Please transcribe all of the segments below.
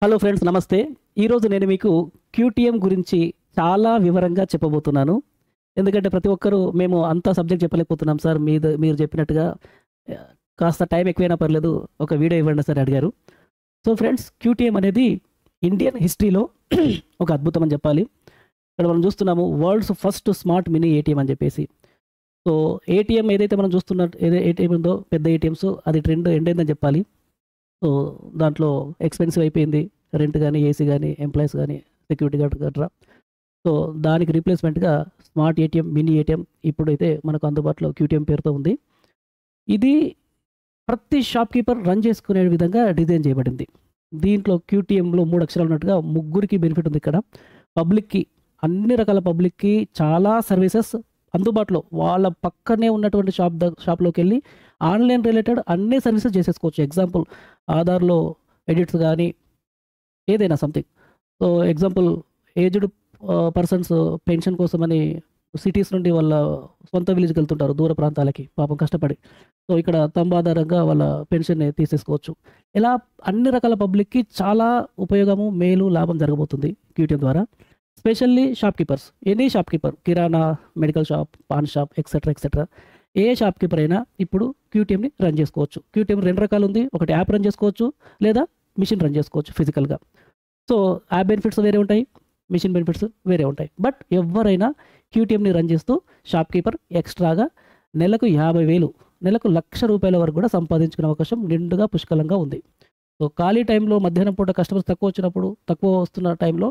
Hello friends, నమస్తే. ఈరోజు నేను మీకు క్యూటీఎం గురించి చాలా వివరంగా చెప్పబోతున్నాను. ఎందుకంటే ప్రతి ఒక్కరు మేము అంత సబ్జెక్ట్ చెప్పలేకపోతున్నాం సార్. మీరు చెప్పినట్టుగా ఆహ్, కాస్త టైం ఎక్కువైనా పర్లేదు, ఒక వీడియో ఇవ్వండి సార్ అడిగారు. సో ఫ్రెండ్స్, క్యూటీఎం అనేది ఇండియన్ హిస్టరీలో ఒక అద్భుతం అని చెప్పాలి. ఇక్కడ మనం చూస్తున్నాము world's first smart mini ATM అని చెప్పేసి. సో ఏటీఎం ఏదైతే మనం ఏటీఎం ఉందో పెద్ద ఏటీఎమ్స్, అది ట్రెండ్ ఎండ్ అయిందని చెప్పాలి. సో దాంట్లో ఎక్స్‌పెన్సివ్ అయిపోయింది. రెంట్ గాని, ఏసీ గాని, ఎంప్లాయీస్ గాని, సెక్యూరిటీ గార్డ్ గట్రా. సో దానికి రీప్లేస్‌మెంట్‌గా స్మార్ట్ ఏటీఎం, మినీ ఏటీఎం ఇప్పుడైతే మనకు అందుబాటులో క్యూటీఎం పేరుతో ఉంది. ఇది ప్రతి షాప్‌కీపర్ రన్ చేసుకునే విధంగా డిజైన్ చేయబడింది. దీంట్లో క్యూటీఎంలో 3 అక్షరాలు ఉన్నట్టుగా ముగ్గురికి బెనిఫిట్ ఉంది ఇక్కడ. పబ్లిక్‌కి, అన్ని రకాల పబ్లిక్‌కి చాలా సర్వీసెస్ అందుబాటులో వాళ్ళ పక్కనే ఉన్నటువంటి షాప్‌లోకెళ్ళి ఆన్‌లైన్ రిలేటెడ్ అన్ని సర్వీసెస్ చేసేసుకోవచ్చు. ఎగ్జాంపుల్, ఆధార్‌లో ఎడిట్స్ గాని, ఏదైనా something. So example, aged persons pension కోసమని సిటీస్ నుండి వాళ్ళ సొంత విలేజ్‌కి వెళ్తుంటారు దూర ప్రాంతాలకి పాపం కష్టపడి. సో ఇక్కడ థంబ్ ఆధారంగా వాళ్ళ పెన్షన్‌ని తీసేసుకోవచ్చు. ఇలా అన్ని రకాల పబ్లిక్‌కి చాలా ఉపయోగము, మేలు, లాభం జరగబోతుంది క్యూటీఎం ద్వారా. Specially shopkeepers, any shopkeeper, kirana, medical shop, paan shop etcetera etcetera. ఏ షాప్‌కీపర్ అయినా ఇప్పుడు క్యూటీఎంని రన్ చేసుకోవచ్చు. క్యూటీఎం 2 రకాలుంది. ఒకటి యాప్ రన్ చేసుకోవచ్చు, లేదా మిషన్ రన్ చేసుకోవచ్చు ఫిజికల్‌గా. సో యాప్ బెనిఫిట్స్ వేరే ఉంటాయి, మిషన్ బెనిఫిట్స్ వేరే ఉంటాయి. బట్ ఎవ్వరైనా క్యూటీఎంని రన్ చేస్తూ షాప్‌కీపర్ ఎక్స్‌ట్రాగా నెలకు 50,000, నెలకు ₹1,00,000 వరకు కూడా సంపాదించుకునే అవకాశం నిండుగా పుష్కలంగా ఉంది. సో ఖాళీ టైంలో మధ్యాహ్నం పూట కస్టమర్స్ తక్కువ వస్తున్న టైంలో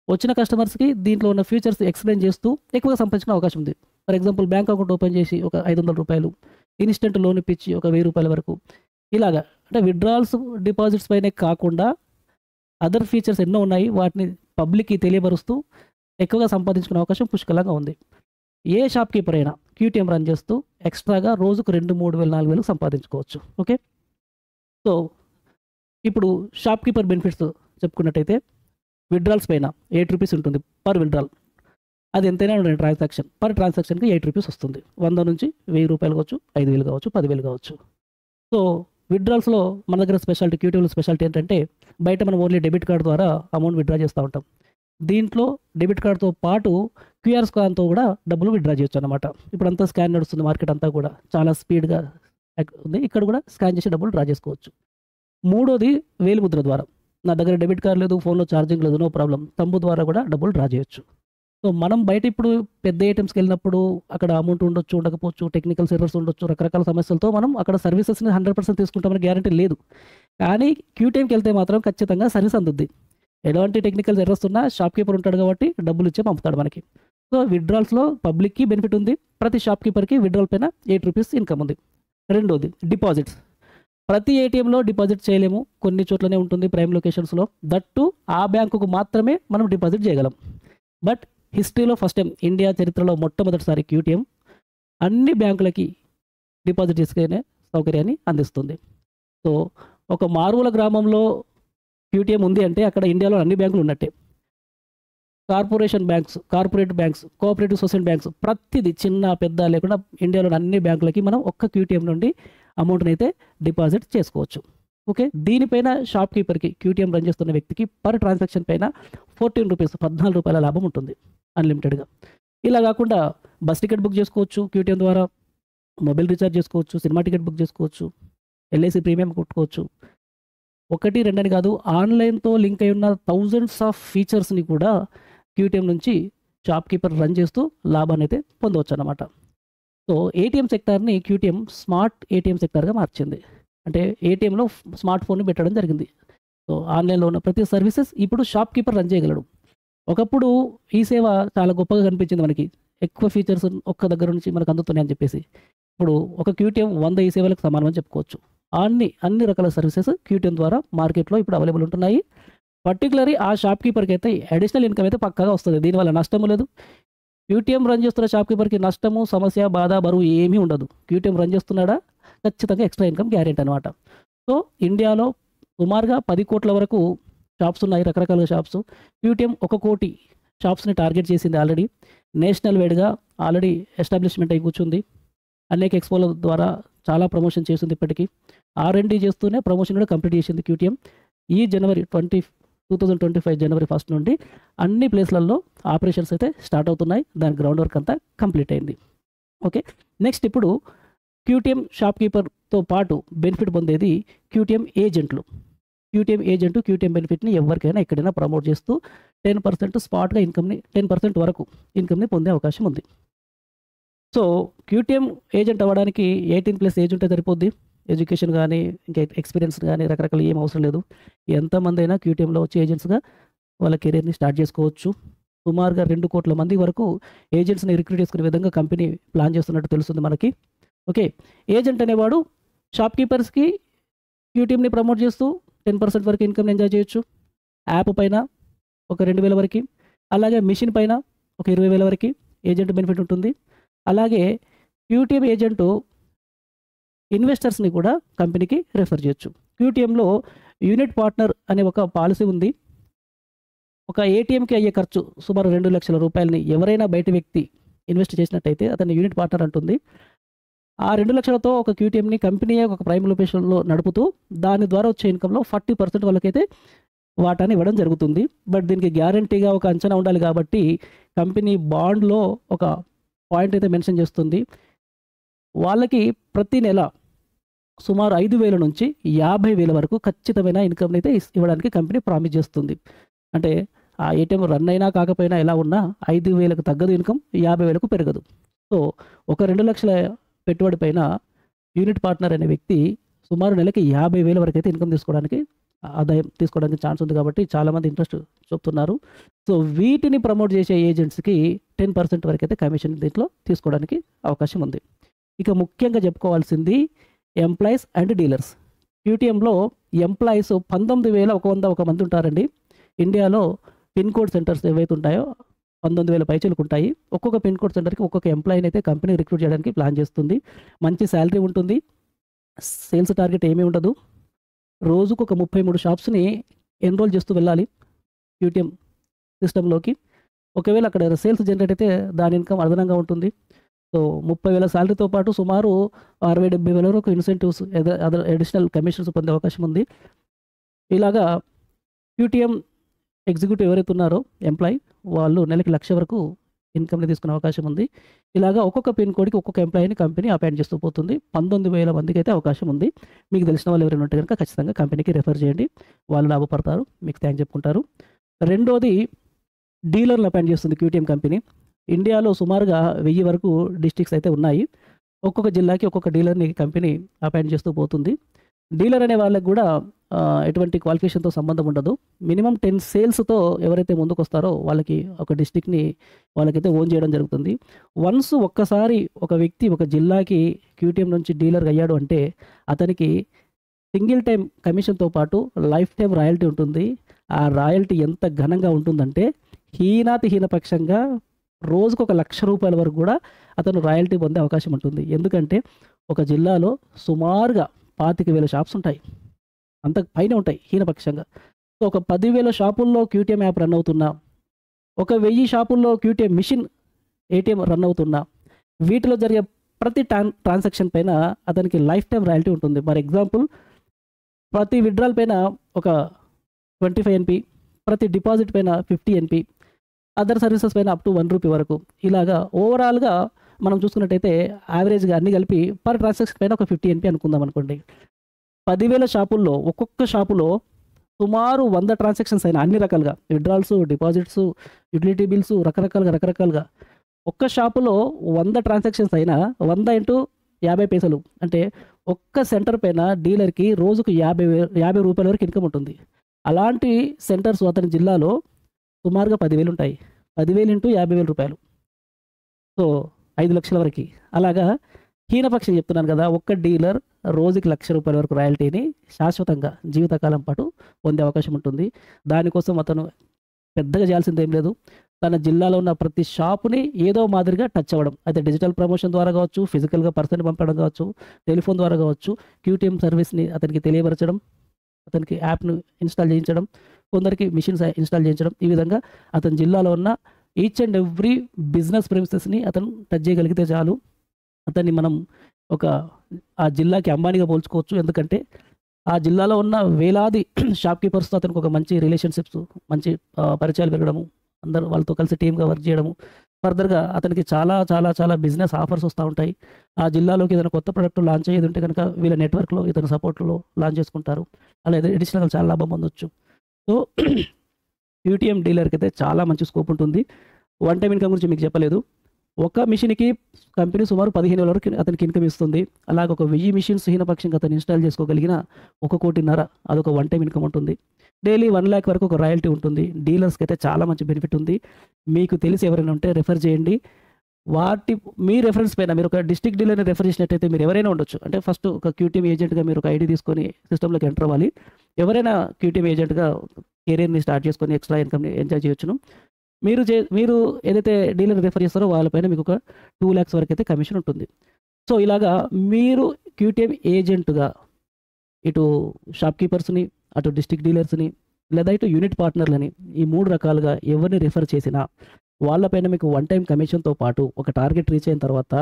వచ్చిన కస్టమర్స్‌కి దీంట్లో ఉన్న ఫీచర్స్ ఎక్స్‌ప్లెయిన్ చేస్తూ ఎక్కువగా సంపాదించుకునే అవకాశం ఉంది. For example, bank account open చేసి ఒక ₹500, ఇన్‌స్టంట్ లోన్ ఇప్పించి ఒక ₹1000 వరకు, ఇలాగా అంటే విత్‌డ్రాయల్స్, డిపాజిట్స్ పైనే కాకుండా అదర్ ఫీచర్స్ ఎన్నో ఉన్నాయి. వాటిని పబ్లిక్‌కి తెలియపరుస్తూ ఎక్కువగా సంపాదించుకునే అవకాశం పుష్కలంగా ఉంది. ఏ షాప్‌కీపర్ అయినా క్యూటీఎం రన్ చేస్తూ ఎక్స్‌ట్రాగా రోజుకు 2, 3,000, 4,000 సంపాదించుకోవచ్చు. ఓకే. సో ఇప్పుడు షాప్‌కీపర్ బెనిఫిట్స్ చెప్పుకున్నట్టయితే, విత్‌డ్రాయల్స్ పైన ₹8 ఉంటుంది పర్ విత్‌డ్రాయల్. అది ఎంతైనా ఉండండి ట్రాన్సాక్షన్. పర్ ట్రాన్సాక్షన్‌కి ₹8 వస్తుంది. 100 నుంచి ₹1000 కావచ్చు, 5,000 కావచ్చు, 10,000 కావచ్చు. సో విత్‌డ్రాయల్స్‌లో మన దగ్గర స్పెషాలిటీ, క్యూటీఎంలో స్పెషాలిటీ ఏంటంటే, బయట మనం ఓన్లీ డెబిట్ కార్డ్ ద్వారా అమౌంట్ విత్‌డ్రా చేస్తా ఉంటాం. దీంట్లో డెబిట్ కార్డ్‌తో పాటు క్యూఆర్ స్కాన్‌తో కూడా డబ్బులు విత్‌డ్రా చేయొచ్చన్నమాట. ఇప్పుడంతా స్కాన్ నడుస్తుంది, మార్కెట్ అంతా కూడా చాలా స్పీడ్‌గా ఉంది. ఇక్కడ కూడా స్కాన్ చేసి డబ్బులు డ్రా చేసుకోవచ్చు. మూడోది, వేలిముద్ర ద్వారా. నా దగ్గర డెబిట్ కార్డ్ లేదు, ఫోన్‌లో ఛార్జింగ్ లేదు, నో ప్రాబ్లమ్. థంబ్ ద్వారా కూడా డబ్బులు డ్రా చేయొచ్చు. సో మనం బయట ఇప్పుడు పెద్ద ఏటీఎమ్స్‌కెళ్ళినప్పుడు అక్కడ అమౌంట్ ఉండొచ్చు, ఉండకపోవచ్చు, టెక్నికల్ ఎర్రర్స్ ఉండొచ్చు, రకరకాల సమస్యలతో మనం అక్కడ సర్వీసెస్‌ని 100% తీసుకుంటామని గ్యారంటీ లేదు. కానీ క్యూటీఎంకెళ్తే మాత్రం ఖచ్చితంగా సర్వీస్ అందుద్ది. ఎలాంటి టెక్నికల్ ఎర్రర్స్ ఉన్నా షాప్‌కీపర్ ఉంటాడు కాబట్టి డబ్బులిచ్చే పంపుతాడు మనకి. సో విత్‌డ్రాయల్స్‌లో పబ్లిక్‌కి బెనిఫిట్ ఉంది. ప్రతి షాప్‌కీపర్‌కి విత్‌డ్రాయల్ పైన ₹8 ఇన్‌కమ్ ఉంది. రెండోది, డిపాజిట్స్. ప్రతి ఏటీఎంలో డిపాజిట్ చేయలేము. కొన్ని చోట్లనే ఉంటుంది, ప్రైమ్ లొకేషన్స్‌లో. దట్ టూ ఆ బ్యాంకుకు మాత్రమే మనం డిపాజిట్ చేయగలం. బట్ హిస్టరీలో ఫస్ట్ టైం, ఇండియా చరిత్రలో మొట్టమొదటిసారి క్యూటీఎం అన్ని బ్యాంకులకి డిపాజిట్ చేసుకునే సౌకర్యాన్ని అందిస్తుంది. సో ఒక మారుమూల గ్రామంలో క్యూటీఎం ఉంది అంటే అక్కడ ఇండియాలో అన్ని బ్యాంకులు ఉన్నట్టే. Corporate banks, cooperative society banks, ప్రతిది చిన్న పెద్ద లేకుండా ఇండియాలోని అన్ని బ్యాంకులకి మనం ఒక్క క్యూటీఎం నుండి అమౌంట్‌నైతే డిపాజిట్ చేసుకోవచ్చు. ఓకే. దీనిపైన షాప్‌కీపర్‌కి, క్యూటీఎం రన్ చేస్తున్న వ్యక్తికి పర్ ట్రాన్సాక్షన్ పైన ₹14, ₹14 లాభం ఉంటుంది అన్‌లిమిటెడ్‌గా. ఇలా కాకుండా బస్ టికెట్ బుక్ చేసుకోవచ్చు క్యూటీఎం ద్వారా, మొబైల్ రీచార్జ్ చేసుకోవచ్చు, సినిమా టికెట్ బుక్ చేసుకోవచ్చు, ఎల్ఐసీ ప్రీమియం కొట్టుకోవచ్చు. 1, 2 అని కాదు, ఆన్‌లైన్‌తో లింక్ అయి ఉన్న థౌసండ్స్ ఆఫ్ ఫీచర్స్‌ని కూడా క్యూటీఎం నుంచి షాప్‌కీపర్ రన్ చేస్తూ లాభాన్నైతే పొందవచ్చన్నమాట. సో ఏటీఎం సెక్టార్‌ని క్యూటీఎం స్మార్ట్ ఏటీఎం సెక్టార్‌గా మార్చింది. అంటే ఏటీఎంలో స్మార్ట్ ఫోన్‌ని పెట్టడం జరిగింది. సో ఆన్‌లైన్‌లో ఉన్న ప్రతి సర్వీసెస్ ఇప్పుడు షాప్‌కీపర్ రన్ చేయగలడు. ఒకప్పుడు ఈ సేవ చాలా గొప్పగా కనిపించింది మనకి. ఎక్కువ ఫీచర్స్ ఒక్క దగ్గర నుంచి మనకు అందుతున్నాయని చెప్పేసి. ఇప్పుడు ఒక క్యూటీఎం 100 ఈ సేవలకు సమానం అని చెప్పుకోవచ్చు. అన్ని రకాల సర్వీసెస్ క్యూటీఎం ద్వారా మార్కెట్‌లో ఇప్పుడు అవైలబుల్ ఉంటున్నాయి. పర్టిక్యులర్‌లీ ఆ షాప్‌కీపర్‌కి అయితే అడిషనల్ ఇన్‌కమ్ అయితే పక్కాగా వస్తది. దీనివల్ల నష్టము లేదు. క్యూటీఎం రన్ చేస్తున్న షాప్‌కీపర్‌కి నష్టము, సమస్య, బాధ, బరువు ఏమీ ఉండదు. క్యూటీఎం రన్ చేస్తున్నాడా, ఖచ్చితంగా ఎక్స్‌ట్రా ఇన్‌కమ్ గ్యారంటీ అనమాట. సో ఇండియాలో సుమారుగా 10,00,00,000 వరకు షాప్స్ ఉన్నాయి, రకరకాల షాప్స్. క్యూటీఎం 1,00,00,000 షాప్స్‌ని టార్గెట్ చేసింది ఆల్రెడీ. నేషనల్ వైడ్‌గా ఆల్రెడీ ఎస్టాబ్లిష్మెంట్ అయి కూర్చుంది. అనేక ఎక్స్‌పోల ద్వారా చాలా ప్రమోషన్ చేసింది ఇప్పటికి. ఆర్&డి చేస్తూనే ప్రమోషన్ కూడా కంప్లీట్ చేసింది క్యూటీఎం. ఈ జనవరి 2025 జనవరి 1 నుండి అన్ని ప్లేస్లలో ఆపరేషన్స్ అయితే స్టార్ట్ అవుతున్నాయి. దాని గ్రౌండ్ వర్క్ అంతా కంప్లీట్ అయింది. ఓకే, నెక్స్ట్ ఇప్పుడు క్యూటీఎం షాప్ కీపర్తో పాటు బెనిఫిట్ పొందేది క్యూటీఎం ఏజెంట్లు. క్యూటీఎం ఏజెంట్ క్యూటీఎం బెనిఫిట్ని ఎవరికైనా ఎక్కడైనా ప్రమోట్ చేస్తూ 10% స్పాట్గా ఇన్కమ్ని 10% వరకు ఇన్కమ్ని పొందే అవకాశం ఉంది. సో క్యూటీఎం ఏజెంట్ అవ్వడానికి 18+ ఏజ్ ఉంటే సరిపోద్ది. ఎడ్యుకేషన్ కానీ ఇంకా ఎక్స్పీరియన్స్ కానీ రకరకాల ఏం అవసరం లేదు. ఎంతమంది అయినా క్యూటీఎంలో వచ్చి ఏజెంట్స్గా వాళ్ళ కెరీర్ని స్టార్ట్ చేసుకోవచ్చు. సుమారుగా 2 కోట్ల మంది వరకు ఏజెంట్స్ని రిక్రూట్ చేసుకునే విధంగా కంపెనీ ప్లాన్ చేస్తున్నట్టు తెలుస్తుంది మనకి. ఓకే, ఏజెంట్ అనేవాడు షాప్ కీపర్స్కి క్యూటీఎంని ప్రమోట్ చేస్తూ 10% వరకు ఇన్కమ్ ఎంజాయ్ చేయొచ్చు. యాప్ పైన ఒక 2,000 వరకు, అలాగే మిషన్ పైన ఒక 20,000 వరకు ఏజెంట్ బెనిఫిట్ ఉంటుంది. అలాగే క్యూటీఎం ఏజెంటు ఇన్వెస్టర్స్ని కూడా కంపెనీకి రెఫర్ చేయొచ్చు. క్యూటీఎంలో యూనిట్ పార్ట్నర్ అనే ఒక పాలసీ ఉంది. ఒక ఏటీఎంకి అయ్యే ఖర్చు సుమారు 2 లక్షల రూపాయలని ఎవరైనా బయట వ్యక్తి ఇన్వెస్ట్ చేసినట్టయితే అతన్ని యూనిట్ పార్ట్నర్ అంటుంది. ఆ 2 లక్షలతో ఒక క్యూటీఎంని కంపెనీయే ఒక ప్రైమ్ లొకేషన్లో నడుపుతూ దాని ద్వారా వచ్చే ఇన్కంలో 40% వాళ్ళకైతే వాటాని ఇవ్వడం జరుగుతుంది. బట్ దీనికి గ్యారంటీగా ఒక అంచనా ఉండాలి కాబట్టి కంపెనీ బాండ్లో ఒక పాయింట్ అయితే మెన్షన్ చేస్తుంది. వాళ్ళకి ప్రతి నెల సుమారు 5,000 నుంచి 50,000 వరకు ఖచ్చితమైన ఇన్కమ్ని అయితే ఇవ్వడానికి కంపెనీ ప్రామిస్ చేస్తుంది. అంటే ఆ ఏటీఎం రన్ అయినా కాకపోయినా ఎలా ఉన్నా 5,000కు తగ్గదు ఇన్కమ్, 50,000కు పెరగదు. సో ఒక 2 లక్షల పెట్టుబడి పైన యూనిట్ పార్ట్నర్ అనే వ్యక్తి సుమారు నెలకి 50,000 వరకు అయితే ఇన్కమ్ తీసుకోవడానికి ఆదాయం తీసుకోవడానికి ఛాన్స్ ఉంది కాబట్టి చాలామంది ఇంట్రెస్ట్ చూపుతున్నారు. సో వీటిని ప్రమోట్ చేసే ఏజెంట్స్కి 10% వరకు అయితే కమిషన్ దీంట్లో తీసుకోవడానికి అవకాశం ఉంది. ఇక ముఖ్యంగా చెప్పుకోవాల్సింది ఎంప్లాయీస్ అండ్ డీలర్స్. క్యూటీఎంలో ఎంప్లాయీస్ 19,101 మంది ఉంటారండి. ఇండియాలో పిన్ కోడ్ సెంటర్స్ ఏవైతే ఉంటాయో 19,000 పైచలకు ఉంటాయి. ఒక్కొక్క పిన్ కోడ్ సెంటర్కి ఒక్కొక్క ఎంప్లాయీని అయితే కంపెనీ రిక్రూట్ చేయడానికి ప్లాన్ చేస్తుంది. మంచి శాలరీ ఉంటుంది. సేల్స్ టార్గెట్ ఏమీ ఉండదు. రోజుకు ఒక 33 షాప్స్ని ఎన్రోల్ చేస్తూ వెళ్ళాలి క్యూటీఎం సిస్టంలోకి. ఒకవేళ అక్కడ సేల్స్ జనరేట్ అయితే దాని ఇన్కమ్ అదనంగా ఉంటుంది. సో 30,000 శాలరీతో పాటు సుమారు 60,000-70,000 వరకు ఇన్సెంటివ్స్ అదర్ అడిషనల్ కమిషన్స్ పొందే అవకాశం ఉంది. ఇలాగా క్యూటీఎం ఎగ్జిక్యూటివ్ ఎవరైతే ఉన్నారో ఎంప్లాయీ వాళ్ళు నెలకి 1,00,000 వరకు ఇన్కమ్ని తీసుకునే అవకాశం ఉంది. ఇలాగా ఒక్కొక్క పిన్ కోడ్కి ఒక్కొక్క ఎంప్లాయీని కంపెనీ అపాయింట్ చేస్తూ పోతుంది. 19,000 మందికి అయితే అవకాశం ఉంది. మీకు తెలిసిన వాళ్ళు ఎవరైనా ఉంటే కనుక ఖచ్చితంగా కంపెనీకి రెఫర్ చేయండి. వాళ్ళు లాభపడతారు, మీకు థ్యాంక్స్ చెప్పుకుంటారు. రెండోది డీలర్లు అపాయింట్ చేస్తుంది క్యూటీఎం కంపెనీ. ఇండియాలో సుమారుగా 1000 వరకు డిస్ట్రిక్ట్స్ అయితే ఉన్నాయి. ఒక్కొక్క జిల్లాకి ఒక్కొక్క డీలర్ని కంపెనీ అపాయింట్ చేస్తూ పోతుంది. డీలర్ అనే వాళ్ళకి కూడా ఎటువంటి క్వాలిఫికేషన్తో సంబంధం ఉండదు. మినిమం 10 సేల్స్తో ఎవరైతే ముందుకు వస్తారో వాళ్ళకి ఒక డిస్ట్రిక్ట్ని వాళ్ళకైతే ఓన్ చేయడం జరుగుతుంది. వన్స్ ఒక్కసారి ఒక వ్యక్తి ఒక జిల్లాకి క్యూటీఎం నుంచి డీలర్ అయ్యాడు అంటే అతనికి సింగిల్ టైం కమిషన్తో పాటు లైఫ్ టైం రాయల్టీ ఉంటుంది. ఆ రాయల్టీ ఎంత ఘనంగా ఉంటుందంటే హీనపక్షంగా రోజుకు 1,00,000 రూపాయల వరకు కూడా అతను రాయల్టీ పొందే అవకాశం ఉంటుంది. ఎందుకంటే ఒక జిల్లాలో సుమారుగా 25,000 షాప్స్ ఉంటాయి, అంత పైన ఉంటాయి హీనపక్షంగా. సో ఒక 10,000 షాపుల్లో క్యూటీఎం యాప్ రన్ అవుతున్నా, ఒక 1000 షాపుల్లో క్యూటీఎం మిషన్ ఏటీఎం రన్ అవుతున్నా, వీటిలో జరిగే ప్రతి ట్రాన్సాక్షన్ పైన అతనికి లైఫ్ టైం రాయల్టీ ఉంటుంది. ఫర్ ఎగ్జాంపుల్ ప్రతి విత్డ్రాల్ పైన ఒక 25 NP, ప్రతి డిపాజిట్ పైన 50 NP, అదర్ సర్వీసెస్ పైన అప్ టు 1 రూపీ వరకు. ఇలాగా ఓవరాల్గా మనం చూసుకున్నట్టయితే యావరేజ్గా అన్ని కలిపి పర్ ట్రాన్సాక్షన్ పైన ఒక 50 NP అనుకుందాం అనుకోండి. 10,000 షాపుల్లో ఒక్కొక్క షాపులో సుమారు 100 ట్రాన్సాక్షన్స్ అయినా అన్ని రకాలుగా విత్డ్రాల్స్, డిపాజిట్స్, యుటిలిటీ బిల్స్ రకరకాలుగా ఒక్క షాపులో 100 ట్రాన్సాక్షన్స్ అయినా 100 × 50 పైసలు అంటే ఒక్క సెంటర్ పైన డీలర్కి రోజుకు 50 రూపాయల వరకు ఇన్కమ్ ఉంటుంది. అలాంటి సెంటర్స్ అతని జిల్లాలో సుమారుగా 10,000 ఉంటాయి. 10,000 × 50,000 రూపాయలు, సో 5 లక్షల వరకు. అలాగా హీనపక్షం చెప్తున్నాను కదా, ఒక్క డీలర్ రోజుకి 1,00,000 రూపాయల వరకు రాయల్టీని శాశ్వతంగా జీవితకాలం పాటు పొందే అవకాశం ఉంటుంది. దానికోసం అతను పెద్దగా చేయాల్సింది ఏం లేదు. తన జిల్లాలో ఉన్న ప్రతి షాపుని ఏదో మాదిరిగా టచ్ అవ్వడం, అయితే డిజిటల్ ప్రమోషన్ ద్వారా కావచ్చు, ఫిజికల్గా పర్సన్ పంపడం కావచ్చు, టెలిఫోన్ ద్వారా కావచ్చు, క్యూటీఎం సర్వీస్ని అతనికి తెలియపరచడం, అతనికి యాప్ను ఇన్స్టాల్ చేయించడం, కొందరికి మిషన్స్ ఇన్స్టాల్ చేయించడం. ఈ విధంగా అతని జిల్లాలో ఉన్న ఈచ్ అండ్ ఎవ్రీ బిజినెస్ ప్రెమిసెస్ని అతను టచ్ చేయగలిగితే చాలు. అతన్ని మనం ఆ జిల్లాకి అంబానీగా పోల్చుకోవచ్చు. ఎందుకంటే ఆ జిల్లాలో ఉన్న వేలాది షాప్ కీపర్స్‌తో అతనికి ఒక మంచి రిలేషన్‌షిప్స్, మంచి పరిచయాలు పెరగడము, అందరూ వాళ్ళతో కలిసి టీమ్‌గా వర్క్ చేయడము. ఫర్దర్‌గా అతనికి చాలా చాలా చాలా బిజినెస్ ఆఫర్స్ వస్తా ఉంటాయి. ఆ జిల్లాలోకి ఏదైనా కొత్త ప్రొడక్ట్ లాంచ్ అయ్యేది ఉంటే గనక వీళ్ళ నెట్వర్క్‌లో ఇతని సపోర్ట్‌లో లాంచ్ చేసుకుంటారు. అలా అడిషనల్‌గా చాలా లాభం పొందొచ్చు. సో, క్యూటీఎం డీలర్‌కైతే చాలా మంచి స్కోప్ ఉంటుంది. వన్ టైమ్ ఇన్‌కమ్ గురించి మీకు చెప్పలేదు. ఒక మిషన్‌కి కంపెనీ సుమారు 15,000 వరకు అతనికి ఇన్‌కమ్ ఇస్తుంది. అలాగే ఒక 1000 మిషన్స్ హీనపక్షంగా అతను ఇన్‌స్టాల్ చేసుకోగలిగిన 1,50,00,000 అదొక వన్ టైమ్ ఇన్‌కమ్ ఉంటుంది. డైలీ 1,00,000 వరకు ఒక రాయల్టీ ఉంటుంది. డీలర్స్‌కైతే చాలా మంచి బెనిఫిట్ ఉంది. మీకు తెలిసి ఎవరైనా ఉంటే రిఫర్ చేయండి. మీ రెఫరెన్స్ పైన మీరు ఒక డిస్ట్రిక్ట్ డీలర్‌ని రిఫర్ చేసినట్టయితే మీరు ఎవరైనా ఉండొచ్చు. అంటే ఫస్ట్ ఒక క్యూటీఎం ఏజెంట్‌గా మీరు ఒక ఐడీ తీసుకొని సిస్టమ్‌లోకి ఎంటర్ అవ్వాలి. ఎవరైనా క్యూటీఎం ఏజెంట్‌గా కెరియర్‌ని స్టార్ట్ చేసుకొని ఎక్స్ట్రా ఇన్‌కమ్‌ని ఎంజాయ్ చేయొచ్చును. మీరు ఏదైతే డీలర్ రిఫర్ చేస్తారో వాళ్ళపైన మీకు ఒక 2,00,000 వరకైతే కమిషన్ ఉంటుంది. సో, ఇలాగా మీరు క్యూటీఎం ఏజెంట్‌గా ఇటు షాప్ కీపర్స్‌ని, అటు డిస్ట్రిక్ట్ డీలర్స్‌ని, లేదా ఇటు యూనిట్ పార్ట్నర్‌లని ఈ 3 రకాలుగా ఎవరిని రిఫర్ చేసినా వాళ్ళపైన మీకు వన్ టైమ్ కమిషన్‌తో పాటు ఒక టార్గెట్ రీచ్ అయిన తర్వాత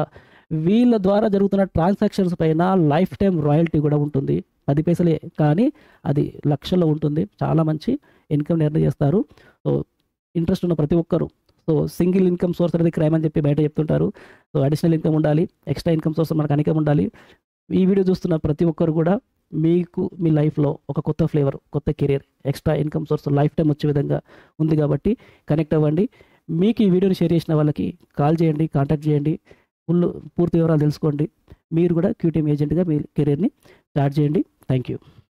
వీళ్ళ ద్వారా జరుగుతున్న ట్రాన్సాక్షన్స్ పైన లైఫ్ టైమ్ రాయల్టీ కూడా ఉంటుంది. 10 పైసలే కానీ అది లక్షల్లో ఉంటుంది. చాలా మంచి ఇన్‌కమ్‌ని ఎర్న్ చేస్తారు. సో, ఇంట్రెస్ట్ ఉన్న ప్రతి ఒక్కరు సింగిల్ ఇన్‌కమ్ సోర్స్ అనేది క్రైమ్ అని చెప్పి బయట చెప్తుంటారు. సో, అడిషనల్ ఇన్‌కమ్ ఉండాలి. ఎక్స్ట్రా ఇన్‌కమ్ సోర్స్ మనకు అనేకం ఉండాలి. ఈ వీడియో చూస్తున్న ప్రతి ఒక్కరు కూడా మీకు మీ లైఫ్‌లో ఒక కొత్త ఫ్లేవర్, కొత్త career, extra income source life time వచ్చే విధంగా ఉంది కాబట్టి కనెక్ట్ అవ్వండి. మీకు ఈ వీడియోని షేర్ చేసిన వాళ్ళకి కాల్ చేయండి, కాంటాక్ట్ చేయండి. పూర్తి వివరాలు తెలుసుకోండి. మీరు కూడా క్యూటీఎం ఏజెంట్‌గా మీ కెరియర్‌ని స్టార్ట్ చేయండి. Thank you.